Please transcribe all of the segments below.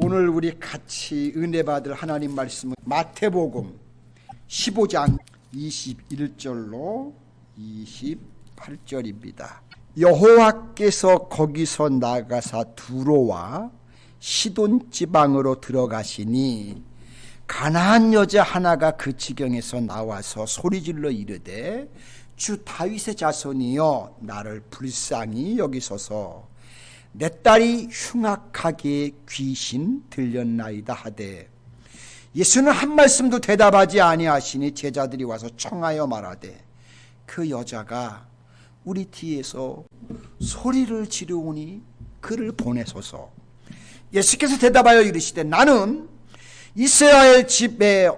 오늘 우리 같이 은혜 받을 하나님 말씀은 마태복음 15장 21절로 28절입니다. 여호와께서 거기서 나가사 두로와 시돈 지방으로 들어가시니 가나안 여자 하나가 그 지경에서 나와서 소리질러 이르되 주 다윗의 자손이여 나를 불쌍히 여기소서 내 딸이 흉악하게 귀신 들렸나이다 하되 예수는 한 말씀도 대답하지 아니하시니 제자들이 와서 청하여 말하되 그 여자가 우리 뒤에서 소리를 지르오니 그를 보내소서. 예수께서 대답하여 이르시되 나는 이스라엘 집에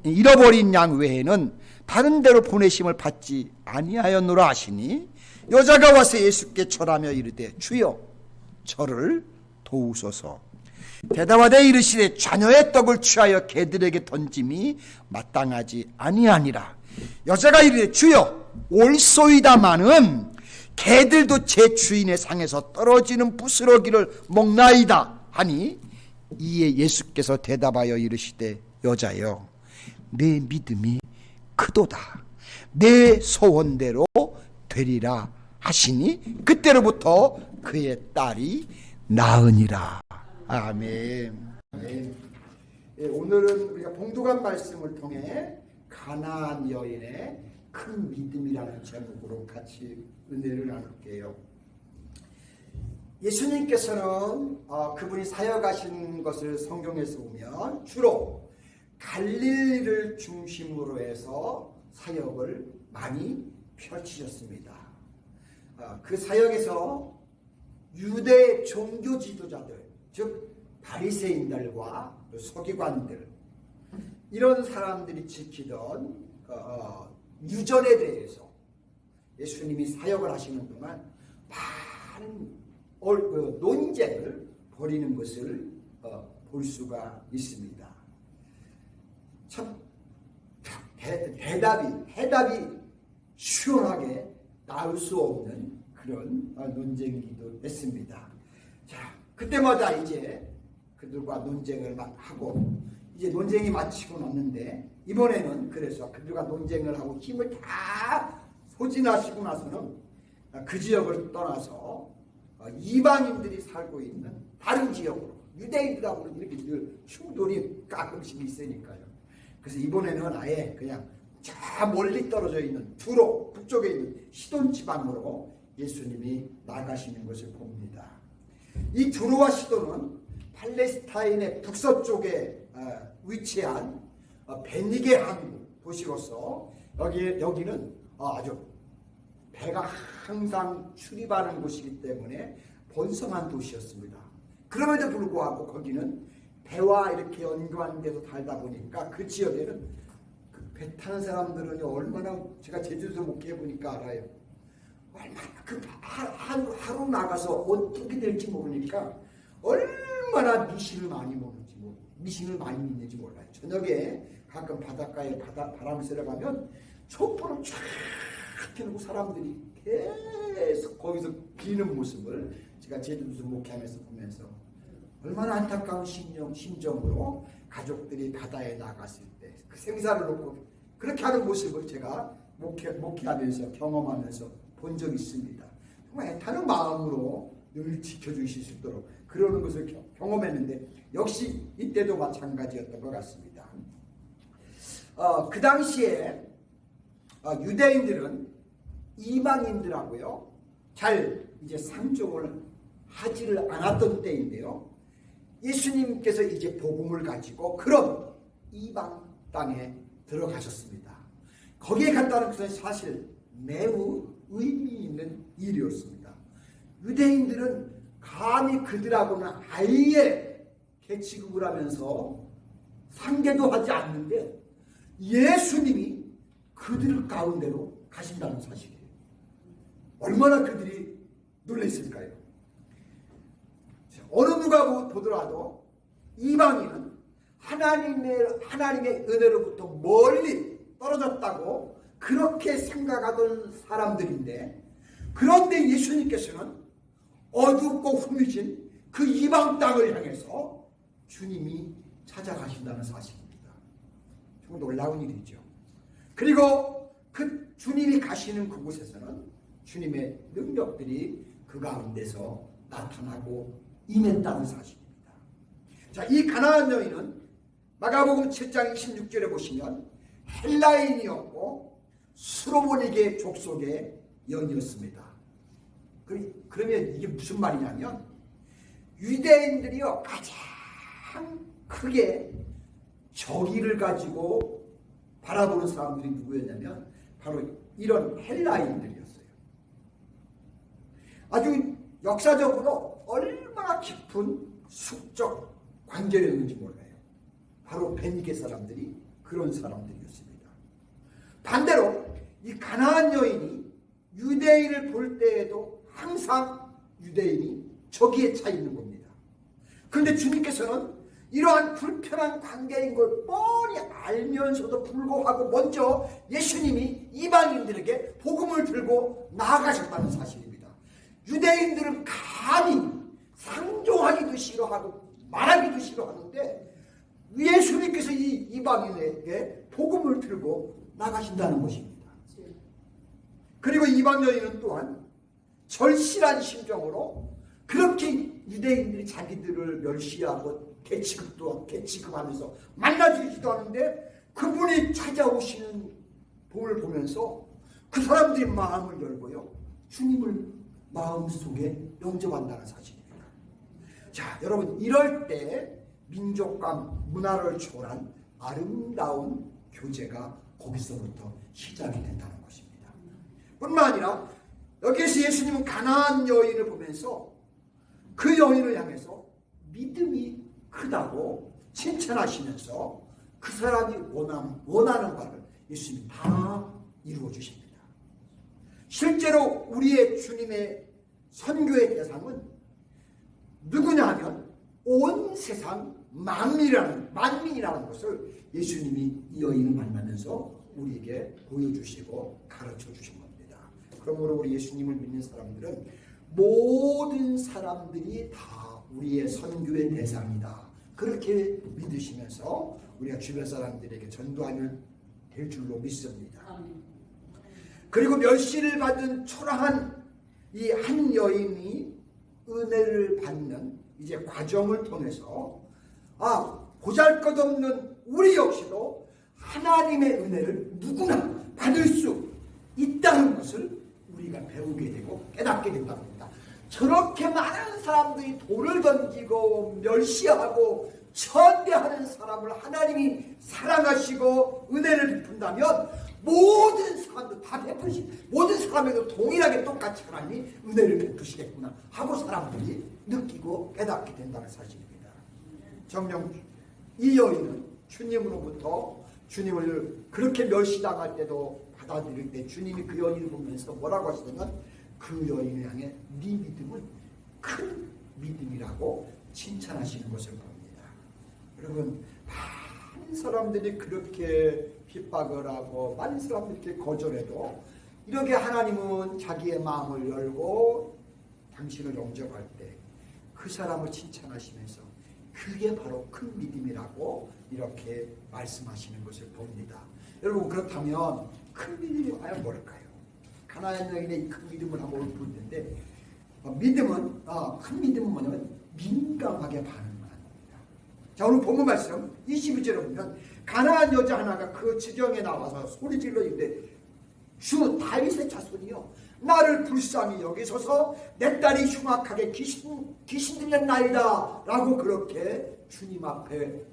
잃어버린 양 외에는 다른 데로 보내심을 받지 아니하였노라 하시니 여자가 와서 예수께 절하며 이르되 주여 저를 도우소서. 대답하되 이르시되 자녀의 떡을 취하여 개들에게 던짐이 마땅하지 아니하니라. 여자가 이르되 주여 옳소이다마는 개들도 제 주인의 상에서 떨어지는 부스러기를 먹나이다 하니 이에 예수께서 대답하여 이르시되 여자여 내 믿음이 크도다 내 소원대로 되리라 하시니 그때로부터 그의 딸이 나으니라. 아멘. 오늘은 우리가 봉독한 말씀을 통해 가나안 여인의 큰 믿음이라는 제목으로 같이 은혜를 나눌게요. 예수님께서는 그분이 사역하신 것을 성경에서 보면 주로 갈릴리를 중심으로 해서 사역을 많이 펼치셨습니다. 그 사역에서 유대 종교 지도자들, 즉 바리새인들과 서기관들 이런 사람들이 지키던 유전에 대해서 예수님이 사역을 하시는 동안 많은 논쟁을 벌이는 것을 볼 수가 있습니다. 참 해답이 시원하게 나올 수 없는 그런 논쟁이기도 했습니다. 자, 그때마다 이제 그들과 논쟁을 하고 이제 논쟁이 마치고 났는데 이번에는 그래서 그들과 논쟁을 하고 힘을 다 소진하시고 나서는 그 지역을 떠나서 이방인들이 살고 있는 다른 지역으로 유대인들하고 이렇게 늘 충돌이 가끔씩 있으니까요. 그래서 이번에는 아예 그냥 저 멀리 떨어져 있는 두로 북쪽에 있는 시돈 지방으로 예수님이 나가시는 것을 봅니다. 이 두로와 시돈은 팔레스타인의 북서쪽에 위치한 베니게 항구 도시로서 여기는 아주 배가 항상 출입하는 곳이기 때문에 번성한 도시였습니다. 그럼에도 불구하고 거기는 배와 이렇게 연관돼서 살다 보니까 그 지역에는 배 타는 사람들은 얼마나 제가 제주도 목회해 보니까 알아요. 얼마나 하루 나가서 어떻게 될지 모르니까 얼마나 미신을 많이 믿는지 몰라요. 저녁에 가끔 바닷가에 바람이 쐬러가면 촛불을 쫙 켜놓고 사람들이 계속 거기서 비는 모습을 제가 제주도 목회하면서 보면서 얼마나 안타까운 심정으로 가족들이 바다에 나갔을 때 그 생사를 놓고 그렇게 하는 모습을 제가 목회하면서 경험하면서 본 적이 있습니다. 정말 애타는 마음으로 늘 지켜주실 수 있도록 그러는 것을 경험했는데 역시 이때도 마찬가지였던 것 같습니다. 그 당시에 유대인들은 이방인들하고요 잘 이제 상종을 하지를 않았던 때인데요. 예수님께서 이제 복음을 가지고 그런 이방 땅에 들어가셨습니다. 거기에 갔다는 것은 사실 매우 의미 있는 일이었습니다. 유대인들은 감히 그들하고는 아예 개취급을 하면서 상대도 하지 않는데 예수님이 그들 가운데로 가신다는 사실이에요. 얼마나 그들이 놀랐을까요? 어느 누가 보더라도 이방인은 하나님의 은혜로부터 멀리 떨어졌다고 그렇게 생각하던 사람들인데 그런데 예수님께서는 어둡고 흐미진 그 이방 땅을 향해서 주님이 찾아가신다는 사실입니다. 정말 놀라운 일이죠. 그리고 그 주님이 가시는 그곳에서는 주님의 능력들이 그 가운데서 나타나고 임했다는 사실입니다. 자, 이 가나안 여인은 마가복음 7장 26절에 보시면 헬라인이었고 수로보니게 족속의 여인이었습니다. 그러면 이게 무슨 말이냐면 유대인들이요 가장 크게 정의를 가지고 바라보는 사람들이 누구였냐면 바로 이런 헬라인들이었어요. 아주 역사적으로 얼마나 깊은 숙적 관계였는지 몰라요. 바로 베니게 사람들이 그런 사람들이었습니다. 반대로 이 가나안 여인이 유대인을 볼 때에도 항상 유대인이 저기에 차 있는 겁니다. 그런데 주님께서는 이러한 불편한 관계인 걸 뻔히 알면서도 불구하고 먼저 예수님이 이방인들에게 복음을 들고 나아가셨다는 사실입니다. 유대인들은 감히 상종하기도 싫어하고 말하기도 싫어하는데 예수님께서 이 이방인에게 복음을 들고 나가신다는 것입니다. 그리고 이방 여인은 또한 절실한 심정으로 그렇게 유대인들이 자기들을 멸시하고 개취급하면서 만나주기도 하는데 그분이 찾아오시는 복을 보면서 그 사람들이 마음을 열고요 주님을 마음속에 영접한다는 사실입니다. 자, 여러분, 이럴 때 민족과 문화를 초월한 아름다운 교제가 거기서부터 시작이 된다는 것입니다. 뿐만 아니라 여기에서 예수님은 가나안 여인을 보면서 그 여인을 향해서 믿음이 크다고 칭찬하시면서 그 사람이 원하는 바를 예수님이 다 이루어 주십니다. 실제로 우리의 주님의 선교의 대상은 누구냐 하면 온 세상 만민이라는 것을 예수님이 이 여인을 만나면서 우리에게 보여주시고 가르쳐 주신 겁니다. 그러므로 우리 예수님을 믿는 사람들은 모든 사람들이 다 우리의 선교의 대상이다. 그렇게 믿으시면서 우리가 주변 사람들에게 전도하면 될 줄로 믿습니다. 그리고 멸시를 받은 초라한 이 한 여인이 은혜를 받는 이제 과정을 통해서 보잘것없는 우리 역시도 하나님의 은혜를 누구나 받을 수 있다는 것을 우리가 배우게 되고 깨닫게 된다고 합니다. 저렇게 많은 사람들이 돌을 던지고 멸시하고 천대하는 사람을 하나님이 사랑하시고 은혜를 베푼다면 모든 사람들 다 모든 사람에게도 동일하게 똑같이 하나님이 은혜를 베푸시겠구나 하고 사람들이 느끼고 깨닫게 된다는 사실입니다. 정녕 이 여인은 주님으로부터 주님을 그렇게 멸시당할 때도 받아들일 때 주님이 그 여인을 보면서 뭐라고 하시냐면 그 여인을 향해 네 믿음은 큰 믿음이라고 칭찬하시는 것을 봅니다. 여러분, 많은 사람들이 그렇게 핍박을 하고 많은 사람들이 이렇게 거절해도 이렇게 하나님은 자기의 마음을 열고 당신을 영접할 때 그 사람을 칭찬하시면서 그게 바로 큰 믿음이라고 이렇게 말씀하시는 것을 봅니다. 여러분, 그렇다면 큰 믿음이 과연 뭘까요? 가나안 여인의 큰 믿음을 한번 볼 텐데 믿음은 큰 믿음은 뭐냐면 민감하게 반응하는 겁니다. 자, 오늘 본문 말씀 22절에 보면 가나안 여자 하나가 그 지경에 나와서 소리질러 이르되 주 다윗의 자손이여 나를 불쌍히 여기소서 내 딸이 흉악하게 귀신 들렸나이다 라고 그렇게 주님 앞에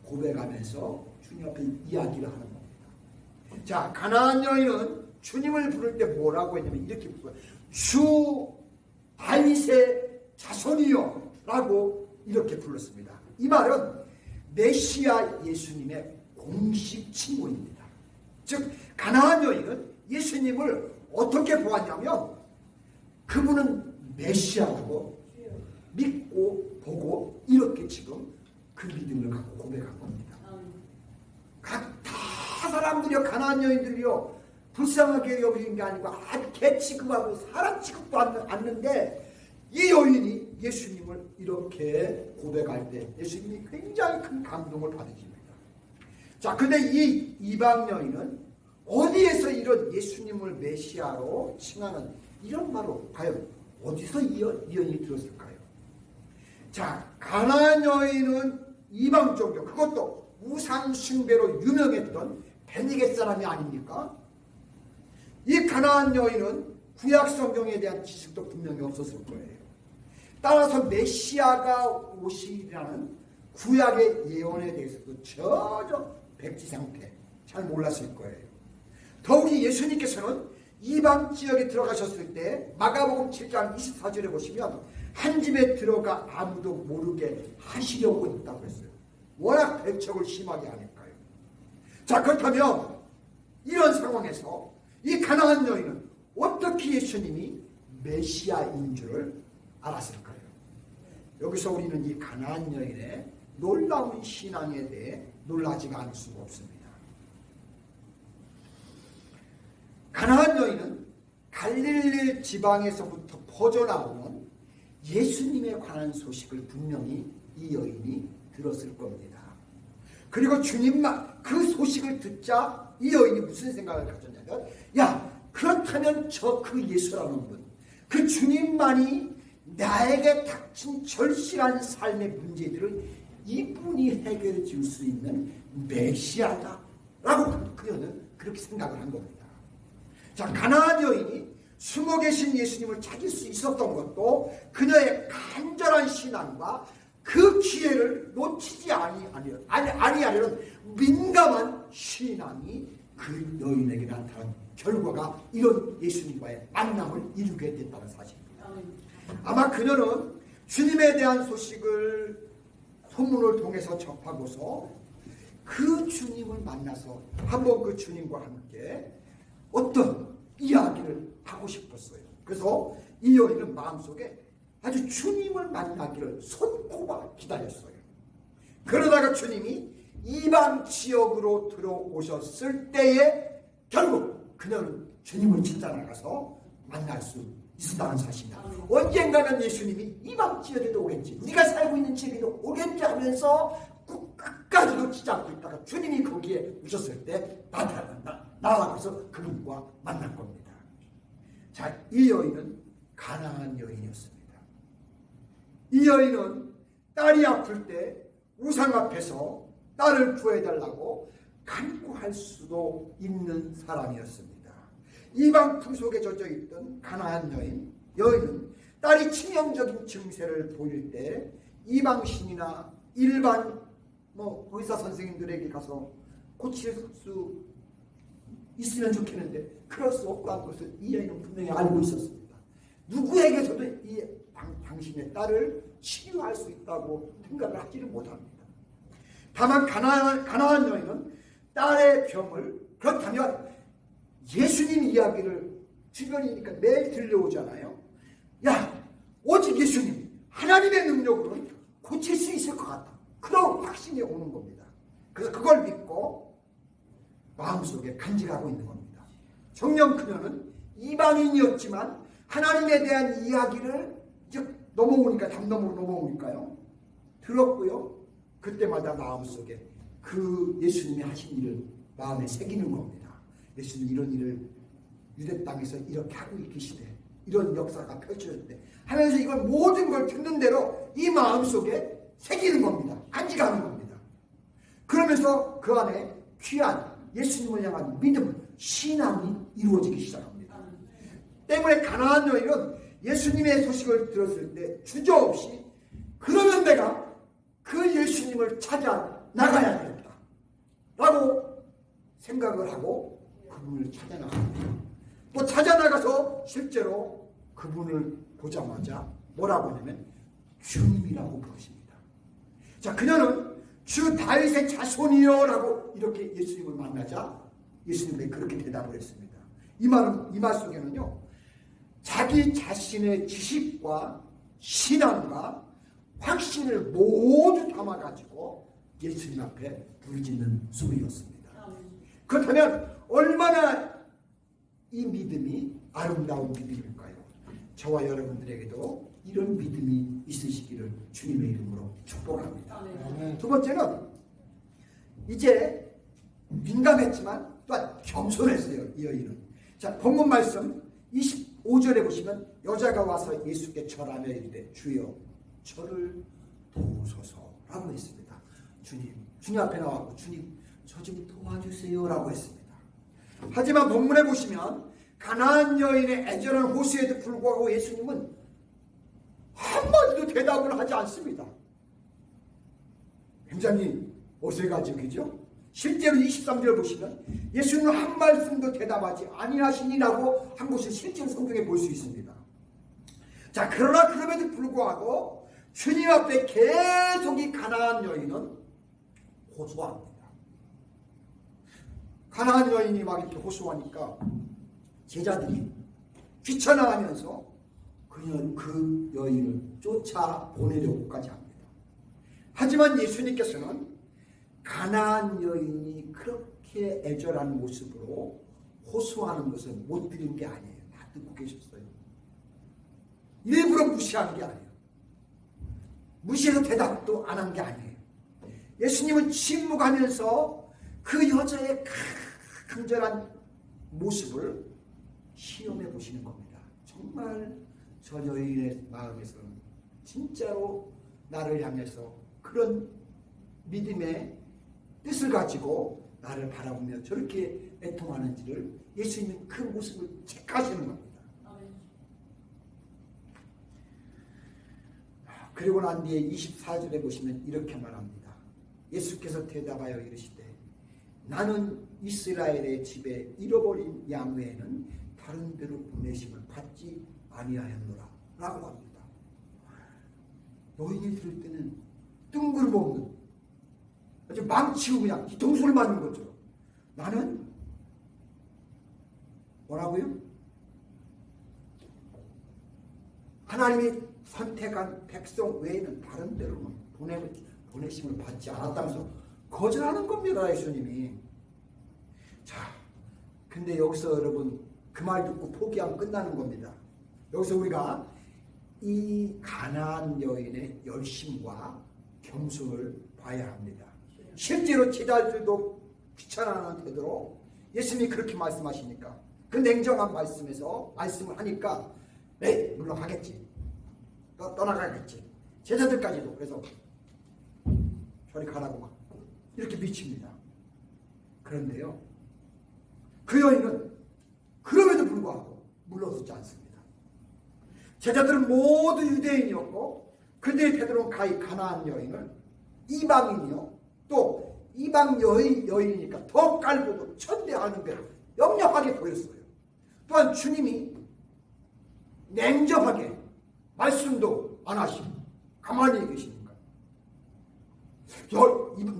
고백하면서 주님 앞에 이야기를 하는 겁니다. 자, 가나안 여인은 주님을 부를 때 뭐라고 했냐면 이렇게 불러요. 주 다윗의 자손이요 라고 이렇게 불렀습니다. 이 말은 메시아 예수님의 공식 칭호입니다. 즉 가나안 여인은 예수님을 어떻게 보았냐면 그분은 메시아라고 믿고 보고 이렇게 지금 그 믿음을 갖고 고백한 겁니다. 다 사람들이요 가나안 여인들이요 불쌍하게 여기는 게 아니고 아주 개 취급하고 사람 취급도 않는데 이 여인이 예수님을 이렇게 고백할 때 예수님이 굉장히 큰 감동을 받으십니다. 자, 근데 이 이방 여인은 어디에서 이런 예수님을 메시아로 칭하는 이런 말을 과연 어디서 이 여인이 들었을까요? 자, 가나안 여인은 이방 종교, 그것도 우상 숭배로 유명했던 베니겟 사람이 아닙니까? 이 가나안 여인은 구약 성경에 대한 지식도 분명히 없었을 거예요. 따라서 메시아가 오시리라는 구약의 예언에 대해서도 전혀 백지 상태 잘 몰랐을 거예요. 더욱이 예수님께서는 이방 지역에 들어가셨을 때 마가복음 7장 24절에 보시면 한 집에 들어가 아무도 모르게 하시려고 했다고 했어요. 워낙 배척을 심하게 하니까요. 자, 그렇다면 이런 상황에서 이 가나안 여인은 어떻게 예수님이 메시아인 줄을 알았을까요? 여기서 우리는 이 가나안 여인의 놀라운 신앙에 대해 놀라지가 않을 수가 없습니다. 가나안 여인은 갈릴리 지방에서부터 퍼져나오는 예수님에 관한 소식을 분명히 이 여인이 들었을 겁니다. 그리고 주님만 그 소식을 듣자 이 여인이 무슨 생각을 가졌냐면, 야, 그렇다면 저 그 예수라는 분, 그 주님만이 나에게 닥친 절실한 삶의 문제들을 이분이 해결해 줄 수 있는 메시아다 라고 그녀는 그렇게 생각을 한 겁니다. 자, 가나안 여인이 숨어 계신 예수님을 찾을 수 있었던 것도 그녀의 간절한 신앙과 그 기회를 놓치지 아니하려는 민감한 신앙이 그 여인에게 나타난 결과가 이런 예수님과의 만남을 이루게 됐다는 사실입니다. 아마 그녀는 주님에 대한 소식을 소문을 통해서 접하고서 그 주님을 만나서 한번 그 주님과 함께 어떤 이야기를 하고 싶었어요. 그래서 이 여인은 마음속에 아주 주님을 만나기를 손꼽아 기다렸어요. 그러다가 주님이 이방 지역으로 들어오셨을 때에 결국 그녀는 주님을 찾아 나가서 만날 수 있었다는 사실입니다. 언젠가는 예수님이 이방 지역에도 오겠지, 우리가 살고 있는 지역에도 오겠지 하면서 끝까지 놓치지 않고 있다가 주님이 거기에 오셨을 때 나아가서 그분과 만날 겁니다. 자, 이 여인은 가나안 여인이었습니다. 이 여인은 딸이 아플 때 우상 앞에서 딸을 구해달라고 간구할 수도 있는 사람이었습니다. 이방 풍속에 젖어 있던 가나안 여인은 딸이 치명적인 증세를 보일 때 이방신이나 일반 의사 선생님들에게 가서 고칠 수 있으면 좋겠는데 그럴 수 없고 한 것을 이 여인은 분명히 알고 있었습니다. 누구에게서도 이 당신의 딸을 치유할 수 있다고 생각을 하지를 못합니다. 다만 가나안 여인은 딸의 병을, 그렇다면 예수님 이야기를 주변이니까 매일 들려오잖아요. 야, 오직 예수님, 하나님의 능력으로는 고칠 수 있을 것 같다, 그런 확신이 오는 겁니다. 그래서 그걸 믿고 마음속에 간직하고 있는 겁니다. 정녕 그녀는 이방인이었지만 하나님에 대한 이야기를 이제 담 너머로 넘어오니까요, 들었고요. 그때마다 마음속에 그 예수님이 하신 일을 마음에 새기는 겁니다. 예수님이 이런 일을 유대 땅에서 이렇게 하고 계시대, 이런 역사가 펼쳐졌대 하면서 이걸 모든 걸 듣는 대로 이 마음속에 새기는 겁니다. 간직하는 겁니다. 그러면서 그 안에 귀한 예수님을 향한 믿음, 신앙이 이루어지기 시작합니다. 때문에 가나안 여인은 예수님의 소식을 들었을 때 주저없이 그러면 내가 그 예수님을 찾아 나가야 되겠다 라고 생각을 하고 그분을 찾아 나갑니다. 또 찾아 나가서 실제로 그분을 보자마자 뭐라고 하냐면 주님이라고 부르십니다. 자, 그녀는 주 다윗의 자손이여 라고 이렇게 예수님을 만나자 예수님이 그렇게 대답을 했습니다. 이 말 속에는요, 자기 자신의 지식과 신앙과 확신을 모두 담아가지고 예수님 앞에 부르짖는 소리였습니다. 그렇다면 얼마나 이 믿음이 아름다운 믿음일까요? 저와 여러분들에게도 이런 믿음이 있으시기를 주님의 이름으로 축복합니다. 아멘. 두 번째는 이제 민감했지만 또한 겸손했어요. 이 여인은. 자, 본문 말씀 25절에 보시면 여자가 와서 예수께 절하며 이르되 주여 저를 도우소서라고 했습니다. 주님 앞에 나와서 주님 저 좀 도와주세요라고 했습니다. 하지만 본문에 보시면 가나안 여인의 애절한 호소에도 불구하고 예수님은 한마디도 대답을 하지 않습니다. 굉장히 어색하죠. 실제로 23절 보시면 예수님은 한 말씀도 대답하지 아니하시니라고 한 것을 실제로 성경에 볼 수 있습니다. 자, 그러나 그럼에도 불구하고 주님 앞에 계속 이 가나안 여인은 호소합니다. 가나안 여인이 막 이렇게 호소하니까 제자들이 귀찮아하면서 그 여인을 쫓아보내려고까지 합니다. 하지만 예수님께서는 가나안 여인이 그렇게 애절한 모습으로 호소하는 것을 못 들은 게 아니에요. 다 듣고 계셨어요. 일부러 무시한 게 아니에요. 무시해서 대답도 안 한 게 아니에요. 예수님은 침묵하면서 그 여자의 간절한 모습을 시험해 보시는 겁니다. 정말 저 여인의 마음에서는 진짜로 나를 향해서 그런 믿음의 뜻을 가지고 나를 바라보며 저렇게 애통하는지를 예수님은 그 모습을 체크하시는 겁니다. 그리고 난 뒤에 24절에 보시면 이렇게 말합니다. 예수께서 대답하여 이르시되 나는 이스라엘의 집에 잃어버린 양 외에는 다른 데로 보내심을 받지 아니하였노라 라고 합니다. 여인이 들을 때는 뜬금없는 아주 망치고 그냥 뒤통수를 맞는 거죠. 나는 뭐라고요? 하나님이 선택한 백성 외에는 다른 데로는 보내심을 받지 않았다면서 거절하는 겁니다. 예수님이. 자, 근데 여기서 여러분 그 말 듣고 포기하면 끝나는 겁니다. 여기서 우리가 이 가나안 여인의 열심과 겸손을 봐야 합니다. 실제로 제자들도 귀찮아하는 태도로 예수님이 그렇게 말씀하시니까 그 냉정한 말씀을 하니까 물론 하겠지. 떠나가겠지. 제자들까지도. 그래서 저리 가라고 막 이렇게 미칩니다. 그런데요, 그 여인은 그럼에도 불구하고 물러서지 않습니다. 제자들은 모두 유대인이었고 그들의 태도는 가히 가나안 여인을 이방인이요 또 이방 여인이니까 더 깔보고 천대하는 게 역력하게 보였어요. 또한 주님이 냉정하게 말씀도 안 하시고 가만히 계시니까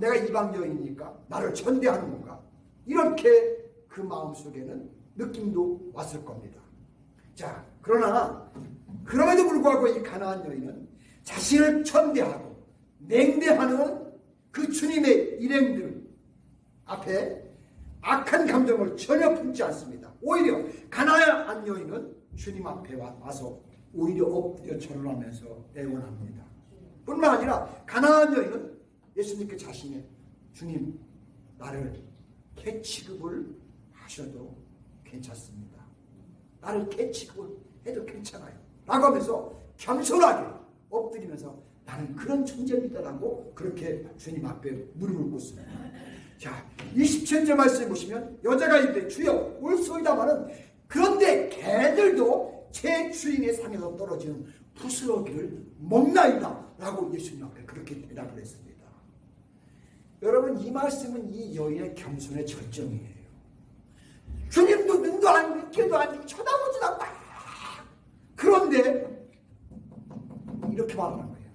내가 이방 여인이니까 나를 천대하는 건가? 이렇게 그 마음속에는 느낌도 왔을 겁니다. 자, 그러나 그럼에도 불구하고 이 가나안 여인은 자신을 천대하고 냉대하는 그 주님의 일행들 앞에 악한 감정을 전혀 품지 않습니다. 오히려 가나안 여인은 주님 앞에 와서 오히려 엎드려 절을 하면서 애원합니다. 뿐만 아니라 가나안 여인은 예수님께 자신의 주님 나를 개 취급을 하셔도 괜찮습니다. 나를 개 취급을 해도 괜찮아요. 라고 하면서 겸손하게 엎드리면서 나는 그런 존재입니다라고 그렇게 주님 앞에 무릎을 꿇습니다. 자, 27절 말씀해 보시면 여자가 이르되 주여 옳소이다마는 그런데 개들도 제 주인의 상에서 떨어지는 부스러기를 먹나이다 라고 예수님 앞에 그렇게 대답을 했습니다. 여러분, 이 말씀은 이 여인의 겸손의 절정이에요. 주님도 눈도 안 믿기도 안 믿고 쳐다보지도 않고 그런데 이렇게 말하는 거예요.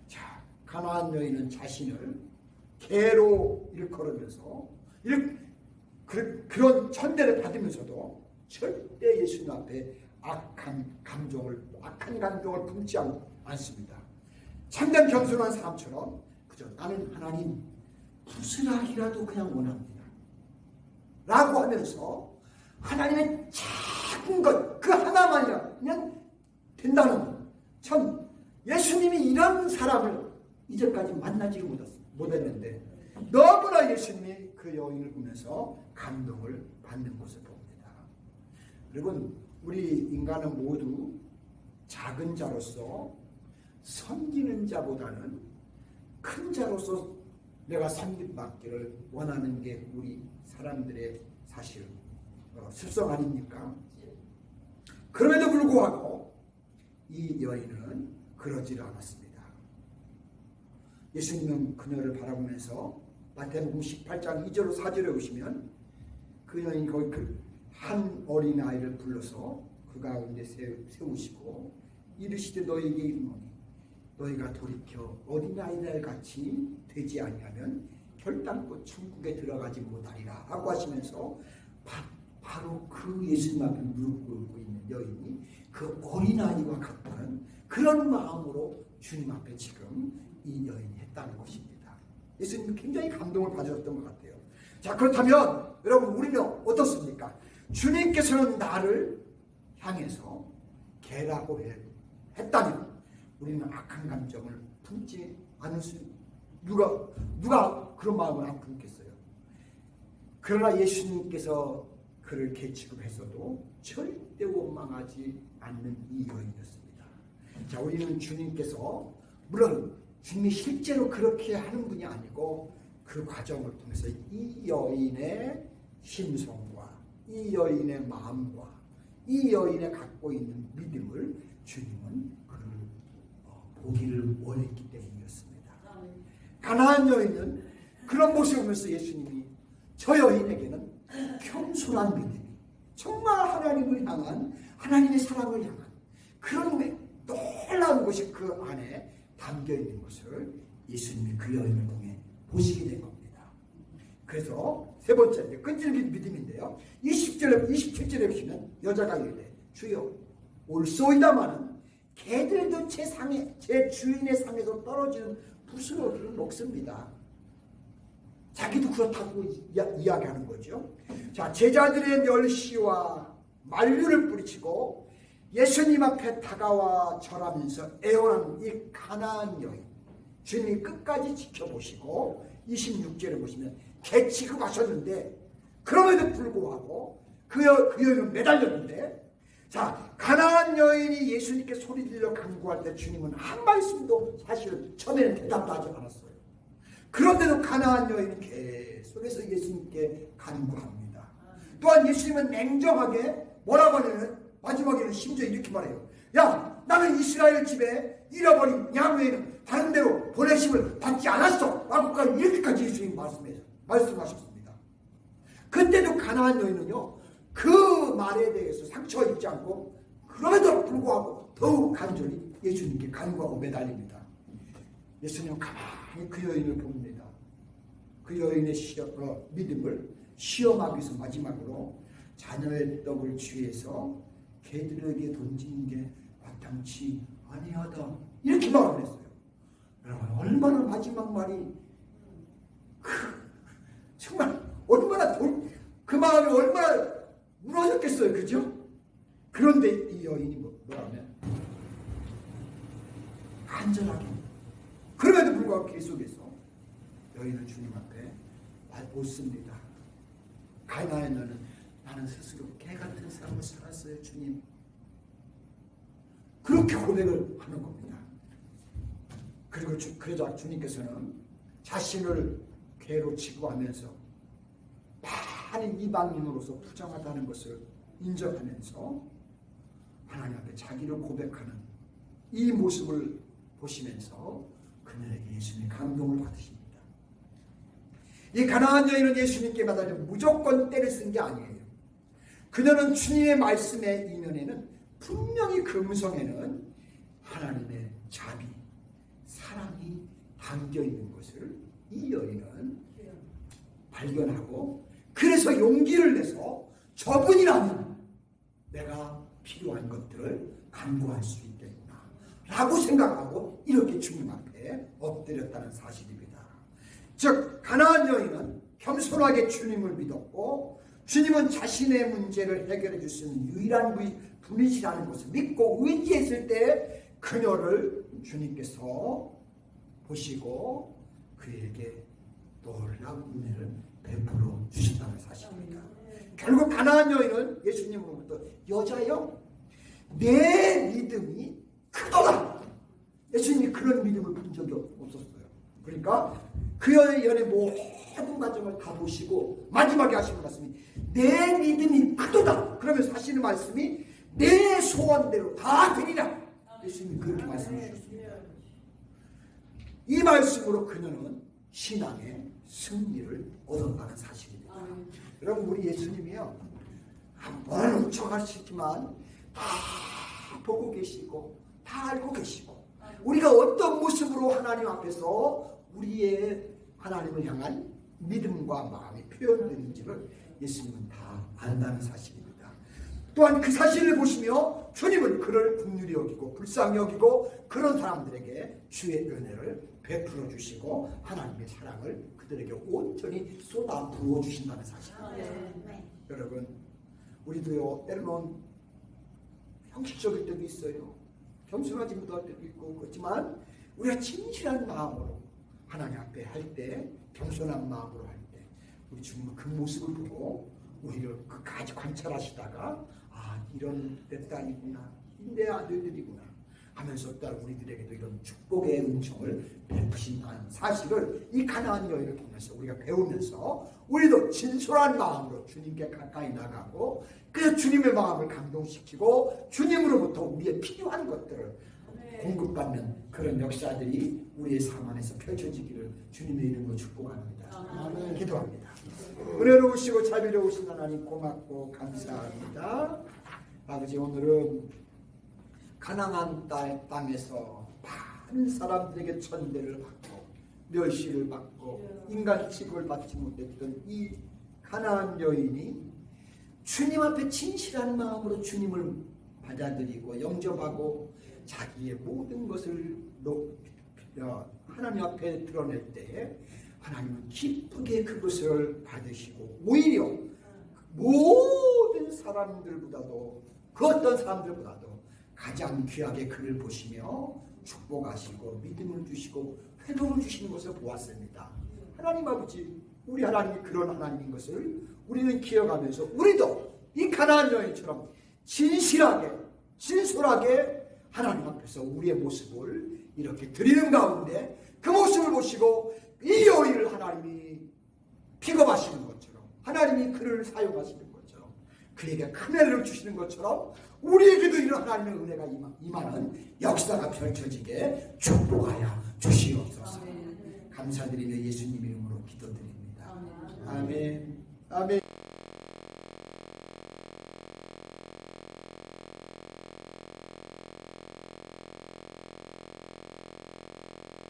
자, 가나안 여인은 자신을 개로 일컬으면서 그런 천대를 받으면서도 절대 예수님 앞에 악한 감정을 품지 않습니다. 참된 겸손한 사람처럼 그저 나는 하나님 부스락이라도 그냥 원합니다 라고 하면서 하나님의 작은 것 그 하나만이라면 된다는 참 예수님이 이런 사람을 이제까지 만나지 못했는데 너무나 예수님이 그 여인을 보면서 감동을 받는 것을 봅니다. 여러분, 우리 인간은 모두 작은 자로서 섬기는 자보다는 큰 자로서 내가 섬김받기를 원하는 게 우리 사람들의 사실 습성 아닙니까? 그럼에도 불구하고 이 여인은 그러질 않았습니다. 예수님은 그녀를 바라보면서 마태복음 18장 2절 4절에 보시면 그 여인이 거기 한 어린아이를 불러서 그 가운데 세우시고 이르시되 너희에게 이르노니 너희가 돌이켜 어린아이들 같이 되지 아니하면 결단코 천국에 들어가지 못하리라 하고 하시면서 바로 그 예수님 앞에 무릎 꿇고 있는 여인이 그 어린아이와 같다는 그런 마음으로 주님 앞에 지금 이 여인이 했다는 것입니다. 예수님이 굉장히 감동을 받으셨던 것 같아요. 자, 그렇다면 여러분, 우리는 어떻습니까? 주님께서는 나를 향해서 개라고 했다면 우리는 악한 감정을 품지 않을 수, 누가 그런 마음을 안 품겠어요? 그러나 예수님께서 그를 개 취급했어도 절대 원망하지 않는 이 여인이었습니다. 자, 우리는 주님께서 물론 주님이 실제로 그렇게 하는 분이 아니고 그 과정을 통해서 이 여인의 심성과 이 여인의 마음과 이 여인의 갖고 있는 믿음을 주님은 그를 보기를 원했기 때문이었습니다. 가나안 여인은 그런 모습을 보면서 예수님이 저 여인에게는 겸손한 믿음이 정말 하나님을 향한 하나님의 사랑을 향한 그런 놀라운 것이 그 안에 담겨 있는 것을 예수님이 그 여인을 통해 보시게 된 겁니다. 그래서 세 번째 끈질긴 믿음인데요. 27절에 보시면 여자가 이르되 주여 올소이다마는 개들도 제 주인의 상에서 떨어지는 부스러기를 먹습니다. 자기도 그렇다고 이야기하는 거죠. 자, 제자들의 멸시와 만류를 뿌리치고 예수님 앞에 다가와 절하면서 애원하는 이 가나안 여인, 주님이 끝까지 지켜보시고 26절에 보시면 개 취급하셨는데 그럼에도 불구하고 그 여인은 매달렸는데, 자, 가나안 여인이 예수님께 소리 질러 간구할 때 주님은 한 말씀도 사실 처음에는 대답도 하지 않았어요. 그런데도 가나안 여인은 계속해서 예수님께 간구합니다. 또한 예수님은 냉정하게 뭐라고 하냐면 마지막에는 심지어 이렇게 말해요. 야, 나는 이스라엘 집에 잃어버린 양 외에는 다른 데로 보내심을 받지 않았어 라고까지 이렇게까지 예수님 말씀하셨습니다. 그때도 가나안 여인은요 그 말에 대해서 상처 입지 않고 그럼에도 불구하고 더욱 간절히 예수님께 간구하고 매달립니다. 예수님은 가만히 그 여인을 봅니다. 그 여인의 믿음을 시험하기 위해서 마지막으로 자녀의 떡을 취해서 개들에게 던지는 게 마땅치 아니하다 이렇게 말을 했어요. 여러분, 얼마나 마지막 말이 정말 얼마나 그 마음이 얼마나 무너졌겠어요, 그죠? 그런데 이 여인이 뭐라면 간절하게 그럼에도 불구하고 계속해서 여인은 주님 앞에 웃습니다. 가나안 여인은 나는 스스로 개 같은 삶을 살았어요, 주님. 그렇게 고백을 하는 겁니다. 그리고 그러자 주님께서는 자신을 개로 취급하면서 많은 이방인으로서 부정하다는 것을 인정하면서 하나님 앞에 자기를 고백하는 이 모습을 보시면서 그녀에게 예수님의 감동을 받으십니다. 이 가나안 여인은 예수님께 받아들여 무조건 때를 쓴 게 아니에요. 그녀는 주님의 말씀의 이면에는 분명히 그 음성에는 하나님의 자비, 사랑이 담겨 있는 것을 이 여인은 발견하고 그래서 용기를 내서 저분이라면 내가 필요한 것들을 간구할 수 있겠구나 라고 생각하고 이렇게 주님 앞에 엎드렸다는 사실입니다. 즉 가나안 여인은 겸손하게 주님을 믿었고 주님은 자신의 문제를 해결해 줄 수 있는 유일한 분이시라는 것을 믿고 의지했을 때 그녀를 주님께서 보시고 그에게 놀라운 은혜를 베풀어 주신다는 사실입니다. 결국 가나안 여인은 예수님으로부터 여자여 내 믿음이 크도다. 예수님이 그런 믿음을 본 적이 없었어요. 그러니까 그의 연의 모든 과정을 다 보시고 마지막에 하시는 말씀이 내 믿음이 크도다. 그러면서 하시는 말씀이 내 소원대로 다 되리라. 예수님이 그렇게 말씀해 주셨습니다. 이 말씀으로 그녀는 신앙의 승리를 얻었다는 사실입니다. 여러분 우리 예수님이요 한번 훔쳐가시지만 다 보고 계시고 다 알고 계시고 우리가 어떤 모습으로 하나님 앞에서 우리의 하나님을 향한 믿음과 마음이 표현되는지를 예수님은 다 안다는 사실입니다. 또한 그 사실을 보시며 주님은 그를 긍휼히 여기고 불쌍히 여기고 그런 사람들에게 주의 은혜를 베풀어 주시고 하나님의 사랑을 그들에게 온전히 쏟아 부어 주신다는 사실입니다. 여러분 우리도요 때로는 형식적일 때도 있어요. 겸손하지 못할 때도 있고 그렇지만 우리가 진실한 마음으로 하나님 앞에 할 때 겸손한 마음으로 할 때 우리 주님은 그 모습을 보고 우리를 끝까지 관찰하시다가 아 이런 내 딸이구나 내 아들들이구나 하면서 또 우리들에게도 이런 축복의 은총을 베푸신다는 사실을 이 가나안 여인을 통해서 우리가 배우면서 우리도 진솔한 마음으로 주님께 가까이 나가고 그 주님의 마음을 감동시키고 주님으로부터 우리의 필요한 것들을 공급받는 그런 역사들이 우리의 삶 안에서 펼쳐지기를 주님의 이름으로 축복합니다. 기도합니다. 은혜로우시고 자비로우신 하나님 고맙고 감사합니다. 아버지 오늘은 가나안 땅에서 많은 사람들에게 천대를 받고 멸시를 받고 인간 취급을 받지 못했던 이 가나안 여인이 주님 앞에 진실한 마음으로 주님을 받아들이고 영접하고 자기의 모든 것을 하나님 앞에 드러낼 때에 하나님은 기쁘게 그것을 받으시고 오히려 모든 사람들보다도 그 어떤 사람들보다도 가장 귀하게 그를 보시며 축복하시고 믿음을 주시고 회복을 주시는 것을 보았습니다. 하나님 아버지 우리 하나님이 그런 하나님인 것을 우리는 기억하면서 우리도 이 가나안 여인처럼 진솔하게 하나님 앞에서 우리의 모습을 이렇게 드리는 가운데 그 모습을 보시고 이 여인을 하나님이 픽업하시는 것처럼 하나님이 그를 사용하시는 것처럼 그에게 큰 은혜를 주시는 것처럼 우리에게도 이런 하나님의 은혜가 임하는 역사가 펼쳐지게 축복하여 주시옵소서. 감사드리며 예수님 이름으로 기도드립니다. 아멘. 아멘.